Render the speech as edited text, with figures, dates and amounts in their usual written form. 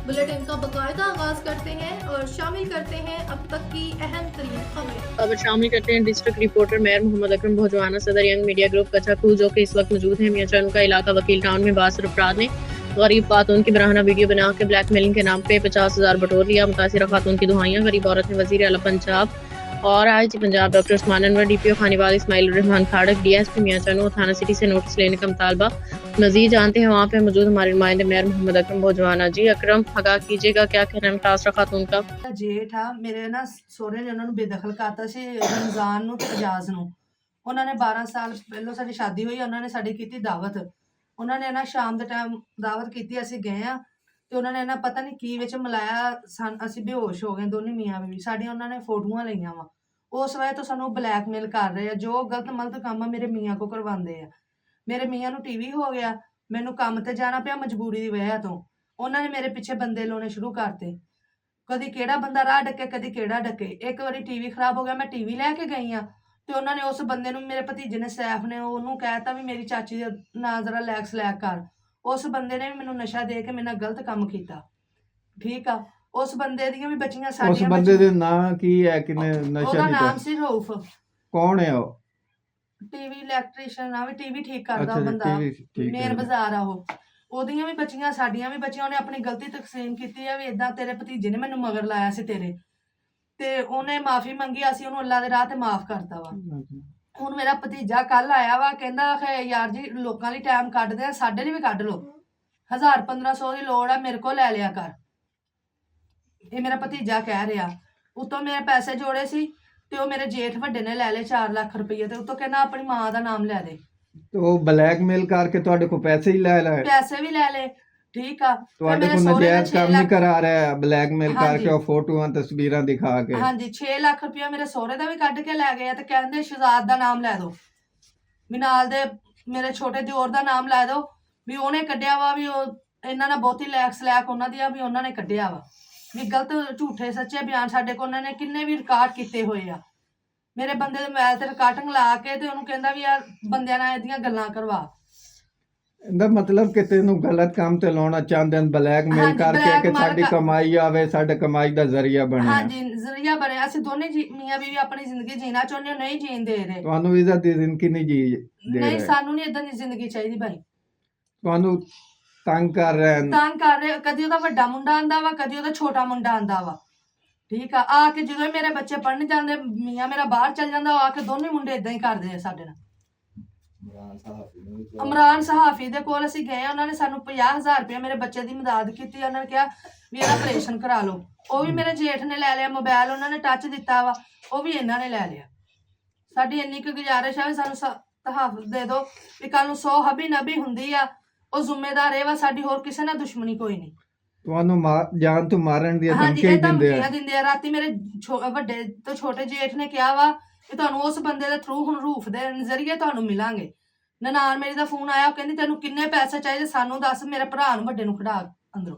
Bulletin का बाकायदा आगाज करते हैं और शामिल करते हैं अब तक की अहम तरीन खबरें। शामिल करते हैं district reporter mayor Mohammad Akram भोजवाना सदर यंग मीडिया ग्रुप कचाकू जो कि इस वक्त मौजूद है मियां चंद का इलाका वकील टाउन में बासर अफराद ने गरीब खातून की बराहना वीडियो बना के ब्लैकमेलिंग के नाम पे 50,000 बटोर लिया। मुतासिरा खातून की दुआइयां गरीब औरत ने वजीर आला पंजाब और IG Punjab doctor Usman Anwar DPO Khanewal Ismail Rahman Kharak DSP Mian Chand थाना सिटी से नोटिस लेने का मुतालबा। मजीद जानते हैं वहाँ पे मौजूद हमारे नुमाइंदे मेयर मोहम्मद अकरम भोजवाना जी। अकरम आगाह कीजिएगा क्या कहना है मुतासरा खातून का। जेठ आ मेरे ना ਸਹੁਰੇ ਨੇ ਉਹਨਾਂ ਨੂੰ ਬੇਦਖਲ ਕਰਤਾ ਸੀ ਰਮਜ਼ਾਨ ਨੂੰ ਤੇ ਇਜਾਜ਼ ਨੂੰ। ਉਹਨਾਂ ਨੇ 12 ਸਾਲ ਪਹਿਲਾਂ ਸਾਡੀ ਸ਼ਾਦੀ ਹੋਈ, ਉਹਨਾਂ ਨੇ ਸਾਡੀ ਕੀਤੀ ਦਾਵਤ। ਉਹਨਾਂ ਨੇ ਨਾ ਸ਼ਾਮ ਦੇ ਟਾਈਮ ਦਾਵਤ ਕੀਤੀ, ਅਸੀਂ ਗਏ ਆ ਤੇ ਉਹਨਾਂ ਨੇ ਨਾ ਪਤਾ ਨਹੀਂ ਕੀ ਵਿੱਚ ਮਿਲਾਇਆ, ਅਸੀਂ ਬੇਹੋਸ਼ ਹੋ ਗਏ ਦੋਨੇ ਮੀਆਂ ਬੀਵੀ। ਸਾਡੀਆਂ ਉਹਨਾਂ ਨੇ ਫੋਟੋਆਂ ਲਈਆਂ ਵਾ। ਉਸ ਵਜ੍ਹਾ ਤੋਂ ਸਾਨੂੰ ਬਲੈਕਮੇਲ ਕਰ ਰਹੇ ਆ, ਜੋ ਗਲਤ ਮਲਤ ਕੰਮ ਆ ਮੇਰੇ ਮੀਆਂ ਕੋ ਕਰਵਾਉਂਦੇ ਆ। ਮੇਰੇ ਮੀਆਂ ਨੂੰ ਟੀਵੀ ਹੋ ਗਿਆ, ਮੈਨੂੰ ਕੰਮ ਤੇ ਜਾਣਾ ਪਿਆ ਮਜਬੂਰੀ ਦੀ ਵਜ੍ਹਾ ਤੋਂ। ਉਹਨਾਂ ਨੇ ਮੇਰੇ ਪਿੱਛੇ ਬੰਦੇ ਲਾਉਣੇ ਸ਼ੁਰੂ ਕਰਤੇ, ਕਦੀ ਕਿਹੜਾ ਬੰਦਾ ਰਾਹ ਡੱਕੇ ਕਦੀ ਕਿਹੜਾ ਡੱਕੇ। ਇੱਕ ਵਾਰੀ ਟੀਵੀ ਖਰਾਬ ਹੋ ਗਿਆ, ਮੈਂ ਟੀਵੀ ਲੈ ਕੇ ਗਈ ਆ ਤੇ ਉਹਨਾਂ ਨੇ ਉਸ ਬੰਦੇ ਨੂੰ, ਮੇਰੇ ਭਤੀਜੇ ਨੇ ਸੈਫ ਨੇ, ਉਹਨੂੰ ਕਹਿਤਾ ਵੀ ਮੇਰੀ ਚਾਚੀ ਦੇ ਨਾਲ ਜ਼ਰਾ ਲੈਕਸ ਲੈਕ ਕਰ। ਉਸ ਬੰਦੇ ਨੇ ਵੀ ਮੈਨੂੰ ਨਸ਼ਾ ਦੇ ਕੇ ਮੇਰੇ ਨਾਲ ਗਲਤ ਕੰਮ ਕੀਤਾ। ਠੀਕ ਆ, ਉਸ ਬੰਦੇ ਦੀਆਂ ਵੀ ਬੱਚੀਆਂ ਉਸ ਸਾਡੀਆਂ ਬੰਦੇ ਦੇ ਨਾਂ ਕੀ ਹੈ, ਕਿਨੇ ਨਸ਼ਾ ਉਹਦਾ ਕੀਤਾ? ਨਾਮ ਸੀ ਰਊਫ। ਕੌਣ ਹੈ ਉਹ? ਟੀਵੀ ਇਲੈਕਟ੍ਰੀਸ਼ੀਅਨ ਆ, ਵੀ ਟੀਵੀ ਠੀਕ ਕਰਦਾ ਅੱਛਾ ਜੀ, ਬੰਦਾ, TV ਠੀਕ ਮੇਨ ਹੈ। ਬਾਜ਼ਾਰ ਆ ਉਹ। ਉਹਦੀਆਂ ਵੀ ਬੱਚੀਆਂ ਸਾਡੀਆਂ ਵੀ ਬੱਚੀਆਂ। ਉਹਨੇ ਆਪਣੀ ਗਲਤੀ ਤਕਸੀਮ ਕੀਤੀ ਆ ਵੀ ਇਦਾਂ ਤੇਰੇ ਭਤੀਜੇ ਨੇ ਮੈਨੂੰ ਮਗਰ ਲਾਇਆ ਸੀ ਤੇਰੇ, ਤੇ ਉਹਨੇ ਮਾਫੀ ਮੰਗੀ, ਅਸੀਂ ਉਹਨੂੰ ਅੱਲਾ ਦੇ ਰਾਹ ਤੇ ਮਾਫ ਕਰਤਾ ਵਾ। ਹੁਣ ਮੇਰਾ ਭਤੀਜਾ ਕੱਲ ਆਇਆ ਵਾ, ਕਹਿੰਦਾ ਯਾਰ ਜੀ ਲੋਕਾਂ ਲਈ ਟਾਈਮ ਕੱਢਦੇ ਆ, ਸਾਡੇ ਲਈ ਵੀ ਕੱਢ ਲਓ, 1000-1500 ਦੀ ਲੋੜ ਆ, ਮੇਰੇ ਕੋਲ ਲੈ ਲਿਆ ਕਰ। ਇਹ ਮੇਰਾ ਭਤੀਜਾ ਕਹਿ ਰਿਹਾ। ਉਤੋਂ ਮੇਰੇ ਪੈਸੇ ਜੋੜੇ ਸੀ ਤੇ ਉਹ ਮੇਰੇ ਜੇਠ ਵੱਡੇ ਨੇ ਲੈ ਲਏ 4 ਲੱਖ ਰੁਪਏ, ਤੇ ਉਤੋਂ ਕਹਿੰਦਾ ਆਪਣੀ ਮਾਂ ਦਾ ਨਾਮ ਲੈ ਦੇ। ਤੇ ਉਹ ਬਲੈਕਮੇਲ ਕਰਕੇ ਤੁਹਾਡੇ ਕੋਲ ਪੈਸੇ ਹੀ ਲੈ ਲਏ? ਪੈਸੇ ਵੀ ਲੈ ਲਏ। ਠੀਕ ਆ, ਤੁਹਾਡੇ ਕੋਲ ਨਜਾਇਜ਼ ਕੰਮ ਨਹੀਂ ਕਰਾ ਰਿਹਾ, ਬਲੈਕਮੇਲ ਕਰਕੇ ਉਹ ਫੋਟੋਆਂ ਤਸਵੀਰਾਂ ਦਿਖਾ ਕੇ। ਹਾਂਜੀ, 6 ਲੱਖ ਰੁਪਇਆ ਮੇਰੇ ਸਹੁਰੇ ਦਾ ਵੀ ਕੱਢ ਕੇ ਲੈ ਗਏ ਆ, ਤੇ ਕਹਿੰਦੇ ਸ਼ਹਜ਼ਾਦ ਦਾ ਨਾਮ ਲੈ ਦੋ, ਵੀ ਨਾਲ ਦੇ ਮੇਰੇ ਛੋਟੇ ਦਿਓਰ ਦਾ ਨਾਮ ਲੈ ਦੋ, ਵੀ ਉਹਨੇ ਕੱਢਿਆ ਵਾ, ਵੀ ਉਹ ਇਹਨਾਂ ਨਾਲ ਬਹੁਤੀ ਲੈਕਸ ਲੈਕ ਉਹਨਾਂ ਦੀ ਆ, ਵੀ ਉਹਨਾਂ ਨੇ ਕੱਢਿਆ ਵਾ, ਵੀ ਗਲਤ ਝੂਠੇ ਸੱਚੇ ਬਿਆਨ ਸਾਡੇ ਕੋਲ ਉਹਨਾਂ ਨੇ ਕਿੰਨੇ ਵੀ ਰਿਕਾਰਡ ਕੀਤੇ ਹੋਏ ਆ। ਮੇਰੇ ਬੰਦੇ ਦੇ ਮੋਬਾਈਲ ਤੇ ਰਿਕਾਰਡਿੰਗ ਲਾ ਕੇ ਤੇ ਉਹਨੂੰ ਕਹਿੰਦਾ ਵੀ ਯਾਰ ਬੰਦਿਆਂ ਨਾਲ ਇਹਦੀਆਂ ਗੱਲਾਂ ਕਰਵਾ। ਇਹਦਾ ਮਤਲਬ ਕਿ ਤੈਨੂੰ ਗਲਤ ਕੰਮ ਤੇ ਲਾਉਣਾ ਚਾਹੁੰਦੇ ਨੇ, ਬਲੈਕਮੇਲ ਕਰਕੇ ਕਿ ਸਾਡੀ ਕਮਾਈ ਆਵੇ, ਸਾਡੇ ਕਮਾਈ ਦਾ ਜ਼ਰੀਆ ਬਣੇ। ਹਾਂਜੀ, ਜ਼ਰੀਆ ਬਣੇ। ਅਸੀਂ ਦੋਨੇ ਮੀਆਂ ਬੀਵੀ ਆਪਣੀ ਜ਼ਿੰਦਗੀ ਜੀਣਾ ਚਾਹੁੰਦੇ ਹਾਂ, ਨਹੀਂ ਜੀਣ ਦੇ ਰਹੇ। ਤੁਹਾਨੂੰ ਵੀ ਇਦਾਂ ਦੀ ਜ਼ਿੰਦਗੀ ਨਹੀਂ ਜੀ ਦੇ ਨਹੀਂ, ਰਹੇ? ਸਾਨੂੰ ਨਹੀਂ ਇਦਾਂ ਦੀ ਜ਼ਿੰਦਗੀ ਚਾਹੀਦੀ ਭਾਈ। ਤੁਹਾਨੂੰ ਤੰਗ ਕਰ ਰਹੇ ਨੇ? ਤੰਗ ਕਰ ਰਹੇ, ਕਦੀ ਉਹਦਾ ਵੱਡਾ ਮੁੰਡਾ ਆਂਦਾ ਵਾ, ਕਦੀ ਉਹਦਾ ਛੋਟਾ ਮੁੰਡਾ ਆਂਦਾ ਵਾ। ਠੀਕ ਆ ਕੇ ਜਦੋਂ ਮੇਰੇ ਬੱਚੇ ਪੜ੍ਹਨ ਜਾਂਦੇ, ਮੀਆਂ ਮੇਰਾ ਬਾਹਰ ਚੱਲ ਜਾਂਦਾ, ਉਹ ਆ ਕੇ ਦੋਨੇ ਮੁੰਡੇ ਇਦਾਂ ਹੀ ਕਰਦੇ ਆ ਸਾਡੇ ਨਾਲ। ਇਮਰਾਨ ਸਹਾਫੀ ਦੇ ਕੋਲ ਅਸੀਂ ਗਏ, ਉਹਨਾਂ ਨੇ ਸਾਨੂੰ 50,000 ਰੁਪਇਆ ਮੇਰੇ ਬੱਚੇ ਦੀ ਮਦਦ ਕੀਤੀ। ਉਹਨਾਂ ਨੇ ਕਿਹਾ ਵੀ ਇਹਦਾ ਆਪਰੇਸ਼ਨ ਕਰਾ ਲਓ। ਉਹ ਵੀ ਮੇਰੇ ਜੇਠ ਨੇ ਲੈ ਲਿਆ ਮੋਬਾਈਲ, ਉਹਨਾਂ ਨੇ ਟੱਚ ਦਿੱਤਾ ਵਾ, ਉਹ ਵੀ ਇਹਨਾਂ ਨੇ ਲੈ ਲਿਆ। ਸਾਡੀ ਇੰਨੀ ਕੁ ਗੁਜ਼ਾਰਿਸ਼ ਆ ਵੀ ਸਾਨੂੰ ਤਹਾਫੁਜ਼ ਦੇ ਦਿਓ, ਵੀ ਕੱਲ ਨੂੰ 100 ਹਬੀ ਨਬੀ ਹੁੰਦੀ ਆ, ਉਹ ਜ਼ਿੰਮੇਦਾਰ ਇਹ ਵਾ, ਸਾਡੀ ਹੋਰ ਕਿਸੇ ਨਾਲ ਦੁਸ਼ਮਣੀ ਕੋਈ ਨਹੀਂ। ਤੁਹਾਨੂੰ ਜਾਨ ਤੋਂ ਮਾਰਨ ਦੀ ਹਾਂਜੀ, ਧਮਕੀ ਇਹ ਦਿੰਦੇ ਆ? ਧਮਕੀਆਂ ਦਿੰਦੇ ਆ। ਰਾਤੀ ਮੇਰੇ ਵੱਡੇ ਤੋਂ ਛੋਟੇ ਜੇਠ ਨੇ ਕਿਹਾ ਵਾ ਕਿ ਤੁਹਾਨੂੰ ਉਸ ਬੰਦੇ ਦੇ ਥਰੂ ਹੁਣ ਰੂਫ ਦੇ ਨਜ਼ਰੀਏ ਤੁਹਾਨੂੰ ਮਿਲਾਂਗੇ। ਨਨਾਣ ਮੇਰੀ ਦਾ ਫੋਨ ਆਇਆ, ਉਹ ਕਹਿੰਦੀ ਤੈਨੂੰ ਕਿੰਨੇ ਪੈਸੇ ਚਾਹੀਦੇ ਸਾਨੂੰ ਦੱਸ, ਮੇਰੇ ਭਰਾ ਨੂੰ ਵੱਡੇ ਨੂੰ ਖੜਾ ਅੰਦਰੋਂ।